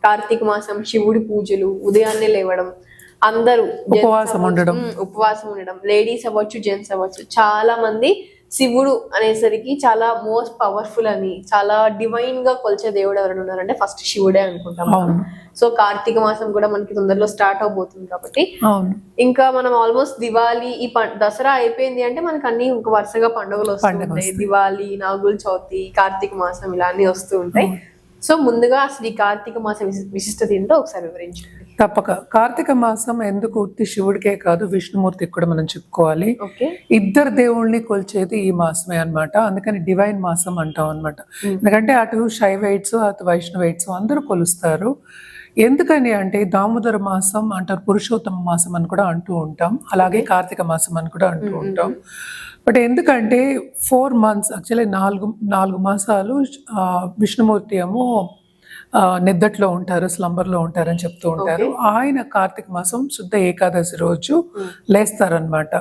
కార్తీక మాసం శివుడి పూజలు, ఉదయాన్నే లేవడం, అందరూ ఉపవాసం ఉండడం, లేడీస్ అవ్వచ్చు జెంట్స్ అవ్వచ్చు, చాలా మంది శివుడు అనేసరికి చాలా మోస్ట్ పవర్ఫుల్ అని, చాలా డివైన్ గా కొలిచే దేవుడు ఎవరైనా ఉన్నారంటే ఫస్ట్ శివుడే అనుకుంటాం. సో కార్తీక మాసం కూడా మనకి తొందరలో స్టార్ట్ అవబోతుంది కాబట్టి ఇంకా మనం ఆల్మోస్ట్ దివాళీ, ఈ దసరా అయిపోయింది అంటే మనకి అన్ని ఇంకా వరుసగా పండుగలు వస్తుంటాయి. దివాళీ, నాగుల చవితి, కార్తీక మాసం ఇలా అన్ని వస్తూ ఉంటాయి. సో ముందుగా అసలు ఈ కార్తీక మాసం విశిష్టత ఏంటో ఒకసారి వివరించండి. తప్పక. కార్తీక మాసం ఎందుకు ఉత్తి శివుడికే కాదు విష్ణుమూర్తికి కూడా మనం చెప్పుకోవాలి. ఇద్దరు దేవుళ్ళని కొలిచేది ఈ మాసమే అన్నమాట. అందుకని డివైన్ మాసం అంటాం అన్నమాట. ఎందుకంటే అటు శైవైట్స్ అటు వైష్ణవైట్స్ అందరూ కొలుస్తారు. ఎందుకని అంటే దామోదర మాసం అంటారు, పురుషోత్తమ మాసం అని కూడా అంటూ ఉంటాం, అలాగే కార్తీక మాసం అని కూడా అంటూ ఉంటాం. బట్ ఎందుకంటే 4 months యాక్చువల్లీ 4 మాసాలు విష్ణుమూర్తి ఏమో నిద్దట్లో ఉంటారు, స్లంబర్లో ఉంటారని చెప్తూ ఉంటారు. ఆయన కార్తీక మాసం శుద్ధ ఏకాదశి రోజు లేస్తారనమాట.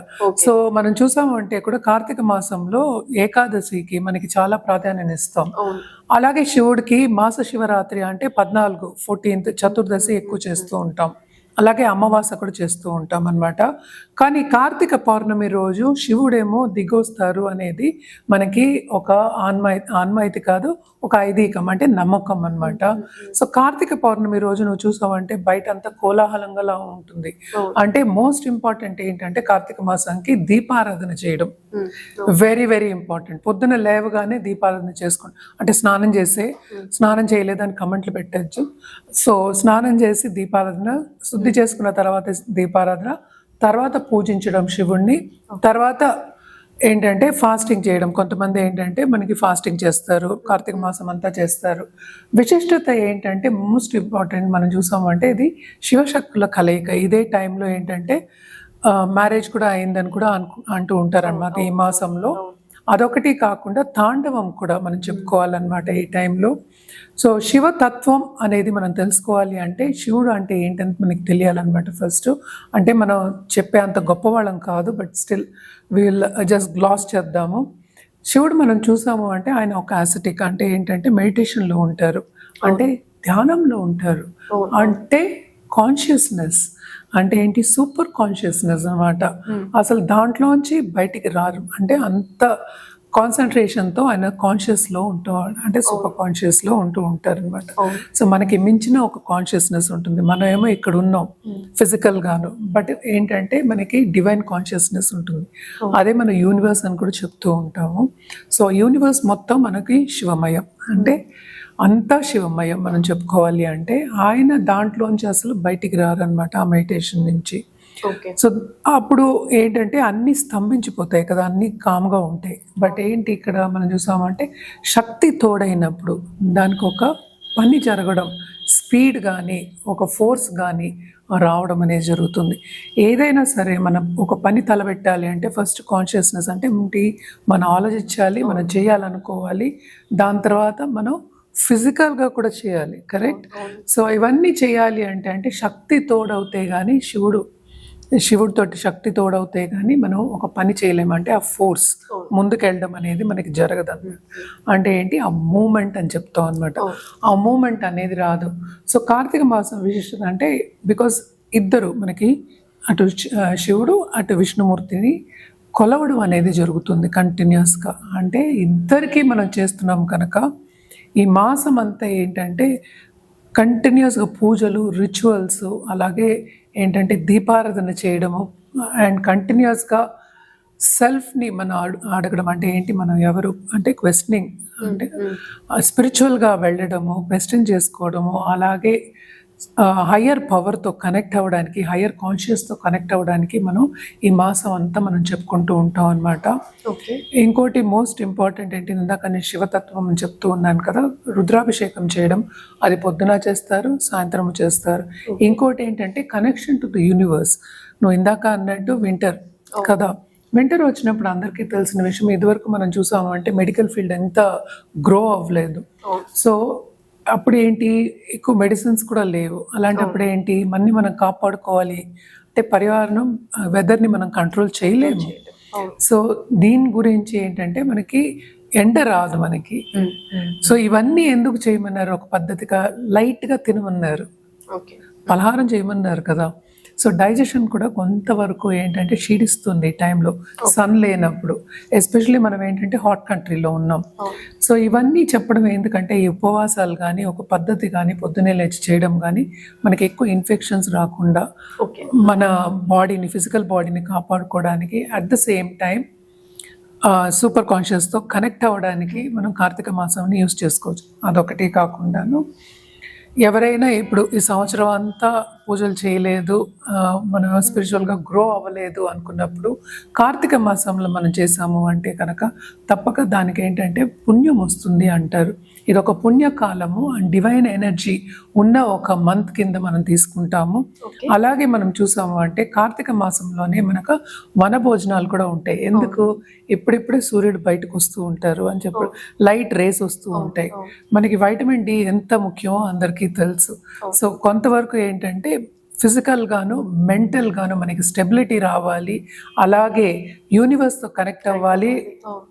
సో మనం చూసామంటే కూడా కార్తీక మాసంలో ఏకాదశికి మనకి చాలా ప్రాధాన్యత ఇస్తాం. అలాగే శివుడికి మాస శివరాత్రి అంటే 14th చతుర్దశి ఎక్కువ చేస్తూ ఉంటాం. అలాగే అమావాస కూడా చేస్తూ ఉంటాం అన్నమాట. కానీ కార్తీక పౌర్ణమి రోజు శివుడేమో దిగొస్తారు అనేది మనకి ఒక ఆన్మాయితీ కాదు, ఒక ఐదీకం అంటే నమ్మకం అన్నమాట. సో కార్తీక పౌర్ణమి రోజు నువ్వు చూసావంటే బయట అంతా కోలాహలంగా ఉంటుంది. అంటే మోస్ట్ ఇంపార్టెంట్ ఏంటంటే కార్తీక మాసానికి దీపారాధన చేయడం వెరీ వెరీ ఇంపార్టెంట్. పొద్దున లేవగానే దీపారాధన చేసుకోండి. అంటే స్నానం చేయలేదని కమెంట్లు పెట్టచ్చు. సో స్నానం చేసి దీపారాధన, శుద్ధి చేసుకున్న తర్వాత దీపారాధన, తర్వాత పూజించడం శివుణ్ణి, తర్వాత ఏంటంటే ఫాస్టింగ్ చేయడం. కొంతమంది ఏంటంటే మనకి ఫాస్టింగ్ చేస్తారు, కార్తీక మాసం అంతా చేస్తారు. విశిష్టత ఏంటంటే మోస్ట్ ఇంపార్టెంట్ మనం చూసామంటే ఇది శివశక్తుల కలయిక. ఇదే టైంలో ఏంటంటే మ్యారేజ్ కూడా అయిందని కూడా అంటూ ఉంటారు అన్నమాట ఈ మాసంలో. అదొకటి కాకుండా తాండవం కూడా మనం చెప్పుకోవాలన్నమాట ఈ టైంలో. సో శివతత్వం అనేది మనం తెలుసుకోవాలి అంటే శివుడు అంటే ఏంటంటే మనకి తెలియాలన్నమాట ఫస్ట్. అంటే మనం చెప్పే అంత గొప్పవాళ్ళం కాదు, but still wheel just glass చేద్దాము. శివుడు మనం చూసాము అంటే ఆయన ఒక యాసిటిక్, అంటే ఏంటంటే మెడిటేషన్లో ఉంటారు, అంటే ధ్యానంలో ఉంటారు, అంటే కాన్షియస్నెస్ అంటే ఏంటి, సూపర్ కాన్షియస్నెస్ అనమాట. అసలు దాంట్లోంచి బయటికి రారు. అంటే అంత కాన్సన్ట్రేషన్తో ఆయన కాన్షియస్లో ఉంటూ, అంటే సూపర్ కాన్షియస్లో ఉంటూ ఉంటారు అనమాట. సో మనకి మించిన ఒక కాన్షియస్నెస్ ఉంటుంది. మనం ఏమో ఇక్కడ ఉన్నాం ఫిజికల్గాను, బట్ ఏంటంటే మనకి డివైన్ కాన్షియస్నెస్ ఉంటుంది. అదే మన యూనివర్స్ అని కూడా చెప్తూ ఉంటాము. సో యూనివర్స్ మొత్తం మనకి శివమయం, అంటే అంతా శివమయం మనం చెప్పుకోవాలి. అంటే ఆయన దాంట్లోంచి అసలు బయటికి రారనమాట ఆ మెడిటేషన్ నుంచి. సో అప్పుడు ఏంటంటే అన్నీ స్తంభించిపోతాయి కదా, అన్నీ కామ్గా ఉంటాయి. బట్ ఏంటి ఇక్కడ మనం చూసామంటే శక్తి తోడైనప్పుడు దానికి ఒక పని జరగడం, స్పీడ్ కానీ ఒక ఫోర్స్ కానీ రావడం అనేది జరుగుతుంది. ఏదైనా సరే మనం ఒక పని తలబెట్టాలి అంటే ఫస్ట్ కాన్షియస్నెస్ అంటే మనం ఆలోచించాలి, మనం చేయాలనుకోవాలి, దాని తర్వాత మనం ఫిజికల్గా కూడా చేయాలి. కరెక్ట్. సో ఇవన్నీ చేయాలి అంటే శక్తి తోడవుతే కానీ శివుడితోటి శక్తి తోడవుతే కానీ మనం ఒక పని చేయలేము. అంటే ఆ ఫోర్స్ ముందుకెళ్ళడం అనేది మనకి జరగదు. అంటే ఏంటి, ఆ మూమెంట్ అని చెప్తాం అనమాట. ఆ మూమెంట్ అనేది రాదు. సో కార్తీక మాసం విశిష్టత అంటే బికాజ్ ఇద్దరు మనకి అటు శివుడు అటు విష్ణుమూర్తిని కొలవడం అనేది జరుగుతుంది కంటిన్యూస్గా. అంటే ఇద్దరికీ మనం చేస్తున్నాం కనుక ఈ మాసం అంతా ఏంటంటే కంటిన్యూస్గా పూజలు, రిచువల్స్, అలాగే ఏంటంటే దీపారాధన చేయడము, అండ్ కంటిన్యూస్గా సెల్ఫ్ని మనం అడగడం. అంటే ఏంటి, మనం ఎవరు అంటే క్వశ్చనింగ్, అంటే స్పిరిచువల్గా వెళ్ళడము, క్వశ్చన్ చేసుకోవడము, అలాగే హయ్యర్ పవర్తో కనెక్ట్ అవ్వడానికి, హయ్యర్ కాన్షియస్తో కనెక్ట్ అవ్వడానికి మనం ఈ మాసం అంతా మనం చెప్పుకుంటూ ఉంటాం అనమాట. ఇంకోటి మోస్ట్ ఇంపార్టెంట్ ఏంటి, ఇందాక నేను శివతత్వం అని చెప్తూ ఉన్నాను కదా, రుద్రాభిషేకం చేయడం అది పొద్దున చేస్తారు, సాయంత్రం చేస్తారు. ఇంకోటి ఏంటంటే కనెక్షన్ టు ది యూనివర్స్. నువ్వు ఇందాక అన్నట్టు వింటర్ కదా, వింటర్ వచ్చినప్పుడు అందరికీ తెలిసిన విషయం, ఇదివరకు మనం చూసాము అంటే మెడికల్ ఫీల్డ్ ఎంత గ్రో అవ్వలేదు. సో అప్పుడు ఏంటి, ఎక్కువ మెడిసిన్స్ కూడా లేవు. అలాంటప్పుడు ఏంటి, మనం కాపాడుకోవాలి అంటే పర్యావరణం, వెదర్ని మనం కంట్రోల్ చేయలేము. సో దీని గురించి ఏంటంటే మనకి ఎండ రాదు మనకి. సో ఇవన్నీ ఎందుకు చేయమన్నారు? ఒక పద్ధతిగా లైట్గా తినమన్నారు, ఓకే. పలహారం చేయమన్నారు కదా. సో డైజెషన్ కూడా కొంతవరకు ఏంటంటే క్షీణిస్తుంది ఈ టైంలో, సన్ లేనప్పుడు. ఎస్పెషల్లీ మనం ఏంటంటే హాట్ కంట్రీలో ఉన్నాం. సో ఇవన్నీ చెప్పడం ఎందుకంటే ఈ ఉపవాసాలు కానీ ఒక పద్ధతి కానీ పొద్దునే లేచి చేయడం కానీ మనకి ఎక్కువ ఇన్ఫెక్షన్స్ రాకుండా మన బాడీని, ఫిజికల్ బాడీని కాపాడుకోవడానికి, at the same time super కాన్షియస్తో కనెక్ట్ అవ్వడానికి మనం కార్తీక మాసాన్ని యూజ్ చేసుకోవచ్చు. అదొకటి కాకుండాను ఎవరైనా ఇప్పుడు ఈ సంవత్సరం అంతా పూజలు చేయలేదు, మనం స్పిరిచువల్గా గ్రో అవ్వలేదు అనుకున్నప్పుడు కార్తీక మాసంలో మనం చేసాము అంటే కనుక తప్పక దానికి ఏంటంటే పుణ్యం వస్తుంది అంటారు. ఇది ఒక పుణ్యకాలము అండ్ డివైన్ ఎనర్జీ ఉన్న ఒక మంత్ కింద మనం తీసుకుంటాము. అలాగే మనం చూసాము అంటే కార్తీక మాసంలోనే మనకు వన భోజనాలు కూడా ఉంటాయి. ఎందుకు? ఇప్పుడిప్పుడే సూర్యుడు బయటకు వస్తూ ఉంటారు అని చెప్పి లైట్ రేస్ వస్తూ ఉంటాయి. మనకి వైటమిన్ డి ఎంత ముఖ్యమో అందరికీ తెలుసు. సో కొంతవరకు ఏంటంటే ఫిజికల్ గాను మెంటల్ గాను మనకి స్టెబిలిటీ రావాలి, అలాగే యూనివర్స్తో కనెక్ట్ అవ్వాలి,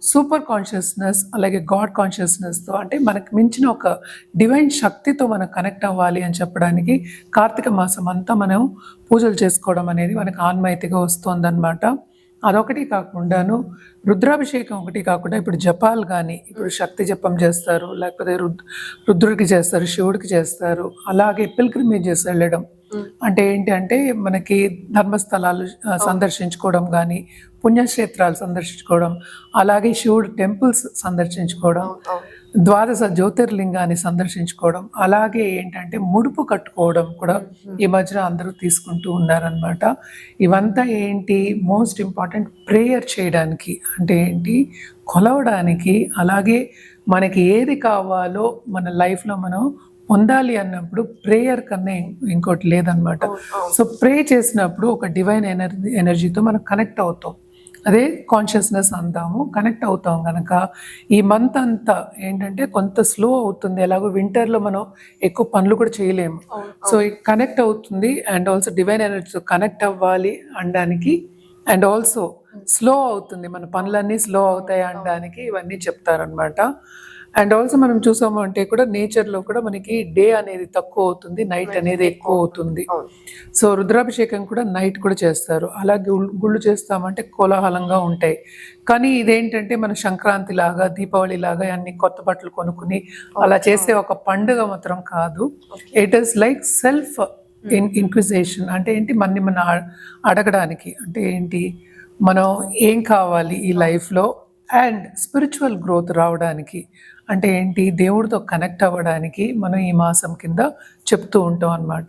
సూపర్ కాన్షియస్నెస్ అలాగే గాడ్ కాన్షియస్నెస్తో అంటే మనకు మించిన ఒక డివైన్ శక్తితో మనం కనెక్ట్ అవ్వాలి అని చెప్పడానికి కార్తీక మాసం అంతా మనం పూజలు చేసుకోవడం అనేది మనకు ఆన్మైతిగా వస్తుందన్నమాట. అదొకటి కాకుండాను రుద్రాభిషేకం ఒకటి కాకుండా ఇప్పుడు జపాలు కానీ, ఇప్పుడు శక్తి జపం చేస్తారు, లేకపోతే రుద్రుడికి చేస్తారు, శివుడికి చేస్తారు. అలాగే పిల్గ్రిమేజెస్ వెళ్ళడం అంటే ఏంటి అంటే మనకి ధర్మస్థలాలు సందర్శించుకోవడం కానీ, పుణ్యక్షేత్రాలు సందర్శించుకోవడం, అలాగే శివుడు టెంపుల్స్ సందర్శించుకోవడం, ద్వాదశ జ్యోతిర్లింగాన్ని సందర్శించుకోవడం, అలాగే ఏంటంటే ముడుపు కట్టుకోవడం కూడా ఈ మధ్యన అందరూ తీసుకుంటూ ఉన్నారనమాట. ఇవంతా ఏంటి? మోస్ట్ ఇంపార్టెంట్ ప్రేయర్ చేయడానికి, అంటే ఏంటి కొలవడానికి, అలాగే మనకి ఏది కావాలో మన లైఫ్లో మనం పొందాలి అన్నప్పుడు ప్రేయర్ కన్నా ఇంకోటి లేదనమాట. సో ప్రే చేసినప్పుడు ఒక డివైన్ ఎనర్జీతో మనం కనెక్ట్ అవుతాం, అదే కాన్షియస్నెస్ అంటాము. కనెక్ట్ అవుతాం కనుక ఈ మంత్ అంతా ఏంటంటే కొంత స్లో అవుతుంది. ఎలాగో వింటర్లో మనం ఎక్కువ పనులు కూడా చేయలేము. సో కనెక్ట్ అవుతుంది అండ్ ఆల్సో డివైన్ ఎనర్జీతో కనెక్ట్ అవ్వాలి అనడానికి, అండ్ ఆల్సో స్లో అవుతుంది, మన పనులన్నీ స్లో అవుతాయి అనడానికి ఇవన్నీ చెప్తారనమాట. అండ్ ఆల్సో మనం చూసాము అంటే కూడా నేచర్లో కూడా మనకి డే అనేది తక్కువ అవుతుంది, నైట్ అనేది ఎక్కువ అవుతుంది. సో రుద్రాభిషేకం కూడా నైట్ కూడా చేస్తారు. అలాగే గుళ్ళు చేస్తామంటే కోలాహలంగా ఉంటాయి. కానీ ఇదేంటంటే మన సంక్రాంతి లాగా, దీపావళి లాగా అన్ని కొత్త బట్టలు కొనుక్కుని అలా చేసే ఒక పండుగ మాత్రం కాదు. It is like self inquisition. అంటే ఏంటి? మన అడగడానికి, అంటే ఏంటి మనం ఏం కావాలి ఈ లైఫ్లో, అండ్ స్పిరిచువల్ గ్రోత్ రావడానికి, అంటే ఏంటి దేవుడితో కనెక్ట్ అవ్వడానికి మనం ఈ మాసం కింద చెప్తూ ఉంటాం అన్నమాట.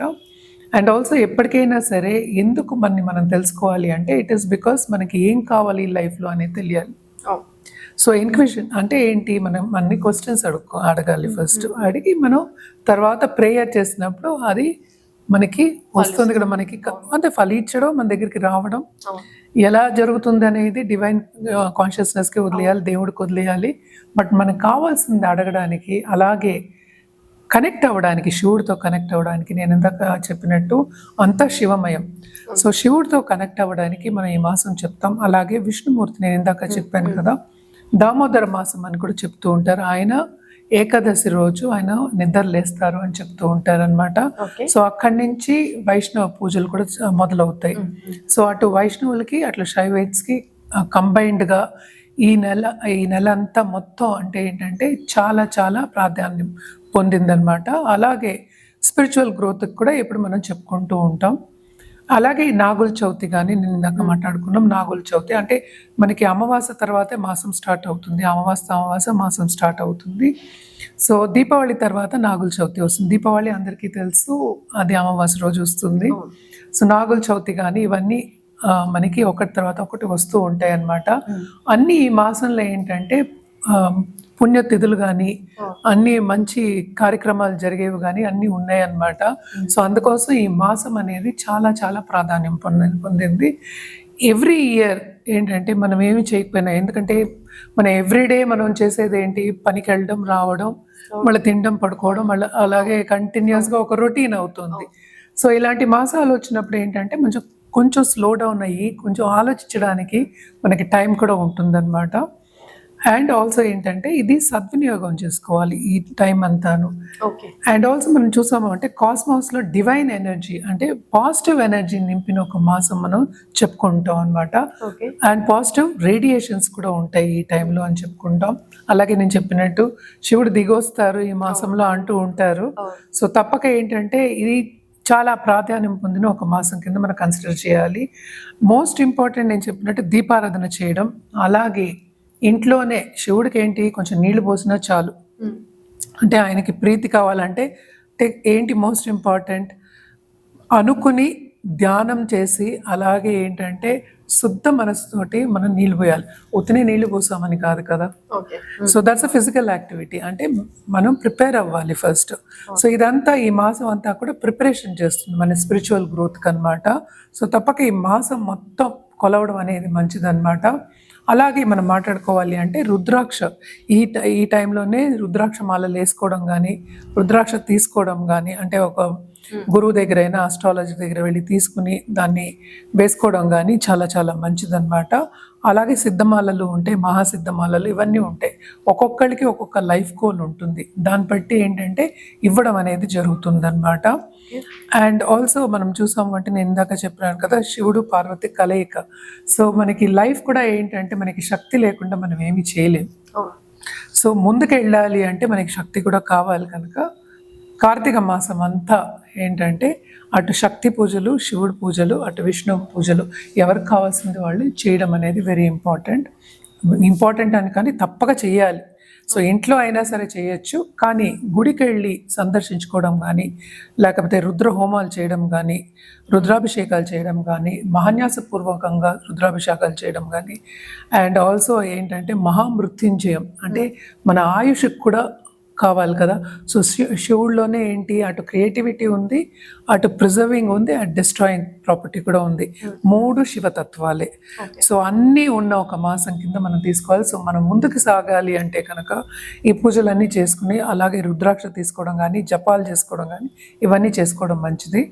అండ్ ఆల్సో ఎప్పటికైనా సరే ఎందుకు మనం తెలుసుకోవాలి అంటే ఇట్ ఈస్ బికాస్ మనకి ఏం కావాలి ఈ లైఫ్లో అనేది తెలియాలి. సో ఇన్క్విజిషన్ అంటే ఏంటి? మనం అన్ని క్వశ్చన్స్ అడగాలి ఫస్ట్. అడిగి మనం తర్వాత ప్రేయర్ చేసినప్పుడు అది మనకి వస్తుంది కదా, మనకి అంటే ఫలించడం, మన దగ్గరికి రావడం ఎలా జరుగుతుంది అనేది డివైన్ కాన్షియస్నెస్కి వదిలేయాలి, దేవుడికి వదిలేయాలి. బట్ మనకు కావాల్సింది అడగడానికి, అలాగే కనెక్ట్ అవ్వడానికి, శివుడితో కనెక్ట్ అవ్వడానికి. నేను ఇందాక చెప్పినట్టు అంతా శివమయం. సో శివుడితో కనెక్ట్ అవ్వడానికి మనం ఈ మాసం చెప్తాం. అలాగే విష్ణుమూర్తి, నేను ఇందాక చెప్పాను కదా, దామోదర మాసం అని కూడా చెప్తూ ఉంటారు. ఆయన ఏకాదశి రోజు ఆయన నిద్రలేస్తారు అని చెప్తూ ఉంటారు అనమాట. సో అక్కడి నుంచి వైష్ణవ పూజలు కూడా మొదలవుతాయి. సో అటు వైష్ణవులకి అట్లా శైవైట్స్కి కంబైన్డ్గా ఈ నెల అంతా మొత్తం అంటే ఏంటంటే చాలా చాలా ప్రాధాన్యం పొందిందనమాట. అలాగే స్పిరిచువల్ గ్రోత్కి కూడా ఇప్పుడు మనం చెప్పుకుంటూ ఉంటాం. అలాగే నాగుల చవితి కానీ, నేను ఇందాక మాట్లాడుకున్నాం నాగుల చవితి అంటే మనకి అమావాస్య తర్వాతే మాసం స్టార్ట్ అవుతుంది. అమావాస్య మాసం స్టార్ట్ అవుతుంది. సో దీపావళి తర్వాత నాగుల చవితి వస్తుంది. దీపావళి అందరికీ తెలుసు, అది అమావాస్య రోజు వస్తుంది. సో నాగుల చవితి కానీ ఇవన్నీ మనకి ఒకటి తర్వాత ఒకటి వస్తూ ఉంటాయి అన్నమాట. అన్ని ఈ మాసంలో ఏంటంటే పుణ్యతిథులు కానీ అన్ని మంచి కార్యక్రమాలు జరిగేవి కానీ అన్నీ ఉన్నాయన్నమాట. సో అందుకోసం ఈ మాసం అనేది చాలా చాలా ప్రాధాన్యం పొందింది. ఎవ్రీ ఇయర్ ఏంటంటే మనం ఏమి చేయకపోయినా, ఎందుకంటే మనం ఎవ్రీడే మనం చేసేది ఏంటి? పనికి వెళ్ళడం, రావడం, మళ్ళీ తినడం, పడుకోవడం, మళ్ళీ అలాగే కంటిన్యూస్గా ఒక రొటీన్ అవుతుంది. సో ఇలాంటి మాసాలు వచ్చినప్పుడు ఏంటంటే కొంచెం స్లో డౌన్ అయ్యి కొంచెం ఆలోచించడానికి మనకి టైం కూడా ఉంటుందన్నమాట. అండ్ ఆల్సో ఏంటంటే ఇది సద్వినియోగం చేసుకోవాలి ఈ టైం అంతాను. ఓకే. అండ్ ఆల్సో మనం చూసాము అంటే కాస్మాస్లో డివైన్ ఎనర్జీ అంటే పాజిటివ్ ఎనర్జీ నింపిన ఒక మాసం మనం చెప్పుకుంటాం అనమాట. ఓకే. అండ్ పాజిటివ్ రేడియేషన్స్ కూడా ఉంటాయి ఈ టైంలో అని చెప్పుకుంటాం. అలాగే నేను చెప్పినట్టు శివుడు దిగొస్తారు ఈ మాసంలో అంటూ ఉంటారు. సో తప్పక ఏంటంటే ఇది చాలా ప్రాధాన్యం పొందిన ఒక మాసం కింద మనం కన్సిడర్ చేయాలి. మోస్ట్ ఇంపార్టెంట్ నేను చెప్పినట్టు దీపారాధన చేయడం, అలాగే ఇంట్లోనే శివుడికి ఏంటి కొంచెం నీళ్లు పోసినా చాలు. అంటే ఆయనకి ప్రీతి కావాలంటే ఏంటి మోస్ట్ ఇంపార్టెంట్ అనుకుని ధ్యానం చేసి, అలాగే ఏంటంటే శుద్ధ మనసుతోటి మనం నీళ్ళు పోయాలి. ఉత్తినే నీళ్లు పోసామని కాదు కదా. So that's a physical activity. అంటే మనం ప్రిపేర్ అవ్వాలి ఫస్ట్. సో ఇదంతా ఈ మాసం అంతా కూడా ప్రిపరేషన్ చేస్తుంది మన స్పిరిచువల్ గ్రోత్కి అనమాట. సో తప్పక ఈ మాసం మొత్తం కొలవడం అనేది మంచిదన్నమాట. అలాగే మనం మాట్లాడుకోవాలి అంటే రుద్రాక్ష ఈ టైంలోనే రుద్రాక్ష మాలలు వేసుకోవడం కానీ, రుద్రాక్ష తీసుకోవడం కానీ, అంటే ఒక గురువు దగ్గర అయినా ఆస్ట్రాలజీ దగ్గర వెళ్ళి తీసుకుని దాన్ని వేసుకోవడం కానీ చాలా చాలా మంచిదన్నమాట. అలాగే సిద్ధమాలలు ఉంటాయి, మహాసిద్ధమాలలు ఇవన్నీ ఉంటాయి. ఒక్కొక్కరికి ఒక్కొక్క లైఫ్ గోల్ ఉంటుంది, దాన్ని బట్టి ఏంటంటే ఇవ్వడం అనేది జరుగుతుంది అనమాట. అండ్ ఆల్సో మనం చూసాము అంటే నేను ఇందాక చెప్పాను కదా శివుడు పార్వతి కలయిక. సో మనకి లైఫ్ కూడా ఏంటంటే మనకి శక్తి లేకుండా మనం ఏమీ చేయలేము. సో ముందుకు వెళ్ళాలి అంటే మనకి శక్తి కూడా కావాలి కనుక కార్తీక మాసం అంతా ఏంటంటే అటు శక్తి పూజలు, శివుడు పూజలు, అటు విష్ణు పూజలు ఎవరికి కావాల్సింది వాళ్ళు చేయడం అనేది వెరీ ఇంపార్టెంట్ అని కానీ తప్పక చేయాలి. సో ఇంట్లో అయినా సరే చేయొచ్చు, కానీ గుడికి వెళ్ళి సందర్శించుకోవడం కానీ, లేకపోతే రుద్ర హోమాలు చేయడం కానీ, రుద్రాభిషేకాలు చేయడం కానీ, మహాన్యాసపూర్వకంగా రుద్రాభిషేకాలు చేయడం కానీ, అండ్ ఆల్సో ఏంటంటే మహామృత్యుంజయం అంటే మన ఆయుష్కి కూడా కావాలి కదా. సో శివుడిలోనే ఏంటి అటు క్రియేటివిటీ ఉంది, అటు ప్రిజర్వింగ్ ఉంది, అటు డిస్ట్రాయింగ్ ప్రాపర్టీ కూడా ఉంది. 3 శివతత్వాలే. సో అన్నీ ఉన్న ఒక మాసం కింద మనం తీసుకోవాలి. సో మనం ముందుకు సాగాలి అంటే కనుక ఈ పూజలన్నీ చేసుకుని, అలాగే రుద్రాక్ష తీసుకోవడం కానీ, జపాలు చేసుకోవడం కానీ ఇవన్నీ చేసుకోవడం మంచిది.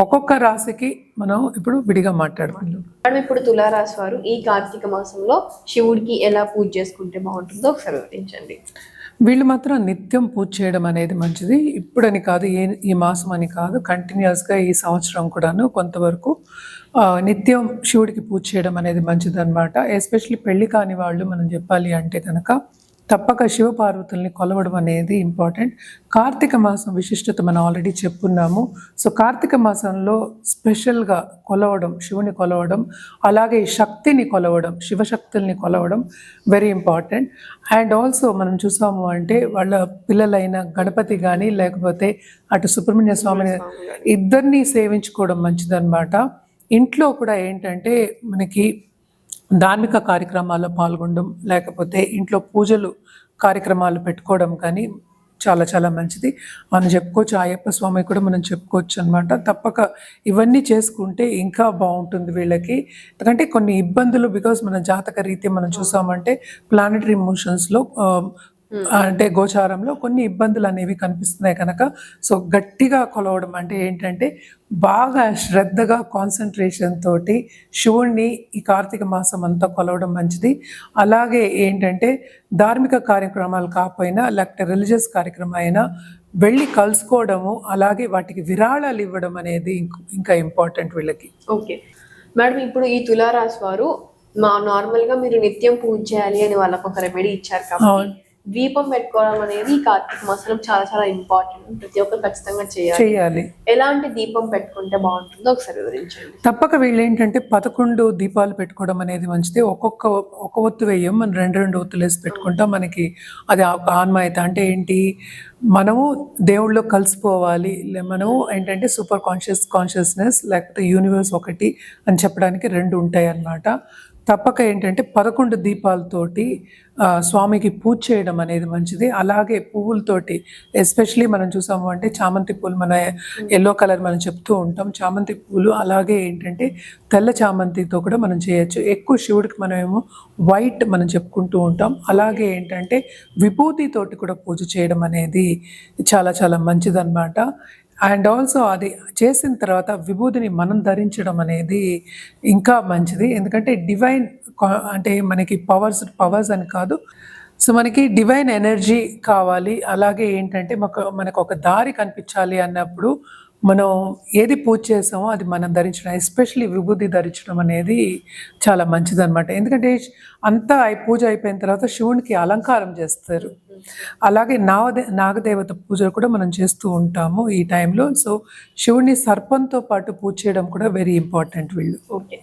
ఒక్కొక్క రాశికి మనం ఇప్పుడు విడిగా మాట్లాడుకుందాం. మేడం ఇప్పుడు తులారాశి వారు ఈ కార్తీక మాసంలో శివుడికి ఎలా పూజ చేసుకుంటే బాగుంటుందో ఒకసారి వివరించండి. వీళ్ళు మాత్రం నిత్యం పూజ చేయడం అనేది మంచిది. ఇప్పుడని కాదు, ఈ మాసం అని కాదు, కంటిన్యూస్గా ఈ సంవత్సరం కూడాను కొంతవరకు నిత్యం శివుడికి పూజ చేయడం అనేది మంచిది అనమాట. ఎస్పెషల్లీ పెళ్లి కాని వాళ్ళు మనం చెప్పాలి అంటే కనుక తప్పక శివపార్వతుల్ని కొలవడం అనేది ఇంపార్టెంట్. కార్తీక మాసం విశిష్టత మనం ఆల్రెడీ చెప్పున్నాము. సో కార్తీక మాసంలో స్పెషల్గా కొలవడం, శివుని కొలవడం, అలాగే శక్తిని కొలవడం, శివశక్తుల్ని కొలవడం వెరీ ఇంపార్టెంట్. అండ్ ఆల్సో మనం చూసాము అంటే వాళ్ళ పిల్లలైన గణపతి కానీ, లేకపోతే అటు సుబ్రహ్మణ్య స్వామిని ఇద్దరిని సేవించుకోవడం మంచిదన్నమాట. ఇంట్లో కూడా ఏంటంటే మనకి ధార్మిక కార్యక్రమాల్లో పాల్గొనడం, లేకపోతే ఇంట్లో పూజలు కార్యక్రమాలు పెట్టుకోవడం కానీ చాలా చాలా మంచిది మనం చెప్పుకోవచ్చు. అయ్యప్ప స్వామి కూడా మనం చెప్పుకోవచ్చు అనమాట. తప్పక ఇవన్నీ చేసుకుంటే ఇంకా బాగుంటుంది వీళ్ళకి. ఎందుకంటే కొన్ని ఇబ్బందులు బికాస్ మన జాతక రీతి మనం చూసామంటే ప్లానటరీ మోషన్స్లో అంటే గోచారంలో కొన్ని ఇబ్బందులు అనేవి కనిపిస్తున్నాయి కనుక సో గట్టిగా కొలవడం అంటే ఏంటంటే బాగా శ్రద్ధగా కాన్సన్ట్రేషన్ తోటి శివుణ్ణి ఈ కార్తీక మాసం అంతా కొలవడం మంచిది. అలాగే ఏంటంటే ధార్మిక కార్యక్రమాలు కాకపోయినా లేకపోతే రిలీజియస్ కార్యక్రమం అయినా వెళ్ళి కలుసుకోవడము, అలాగే వాటికి విరాళాలు ఇవ్వడం అనేది ఇంకా ఇంపార్టెంట్ వీళ్ళకి. ఓకే మేడం, ఇప్పుడు ఈ తులారాశి వారు నార్మల్గా మీరు నిత్యం పూజ చేయాలి అని వాళ్ళకు ఒక రెమెడీ ఇచ్చారు కాబట్టి దీపం పెట్టుకోవడం అనేది కార్తీక మాసంలో చాలా చాలా ఇంపార్టెంట్. ప్రతి ఒక్కరు ఖచ్చితంగా చేయాలి. ఎలాంటి దీపం పెట్టుకుంటే బాగుంటుందో ఒకసారి వివరించండి. తప్పక వీళ్ళు ఏంటంటే 11 దీపాలు పెట్టుకోవడం అనేది మంచిది. ఒక ఒత్తు వేయం, మనం 2 ఒత్తులు వేసి పెట్టుకుంటాం. మనకి అది ఆన్మాయత అంటే ఏంటి, మనము దేవుళ్ళలో కలిసిపోవాలి, మనము ఏంటంటే సూపర్ కాన్షియస్నెస్ లేకపోతే యూనివర్స్ ఒకటి అని చెప్పడానికి 2 ఉంటాయి అన్నమాట. తప్పక ఏంటంటే 11 దీపాలతోటి స్వామికి పూజ చేయడం అనేది మంచిది. అలాగే పువ్వులతోటి ఎస్పెషలీ మనం చూసాము అంటే చామంతి పూలు, మన ఎల్లో కలర్ మనం చెప్తూ ఉంటాం, చామంతి పూలు. అలాగే ఏంటంటే తెల్ల చామంతితో కూడా మనం చేయొచ్చు. ఎక్కువ శివుడికి మనమేమో వైట్ మనం చెప్పుకుంటూ ఉంటాం. అలాగే ఏంటంటే విభూతితోటి కూడా పూజ చేయడం అనేది చాలా చాలా మంచిదన్నమాట. అండ్ ఆల్సో అది చేసిన తర్వాత విభూతిని మనం ధరించడం అనేది ఇంకా మంచిది. ఎందుకంటే డివైన్ అంటే మనకి పవర్స్ అని కాదు, సో మనకి డివైన్ ఎనర్జీ కావాలి. అలాగే ఏంటంటే మనకు ఒక దారి కనిపించాలి అన్నప్పుడు మనం ఏది పూజ చేసామో అది మనం ధరించడం, ఎస్పెషల్లీ విభూతి ధరించడం అనేది చాలా మంచిదన్నమాట. ఎందుకంటే అంతా పూజ అయిపోయిన తర్వాత శివునికి అలంకారం చేస్తారు. అలాగే నాగదేవత పూజలు కూడా మనం చేస్తూ ఉంటాము ఈ టైంలో. సో శివుని సర్పంతో పాటు పూజ చేయడం కూడా వెరీ ఇంపార్టెంట్ వీళ్ళు. ఓకే.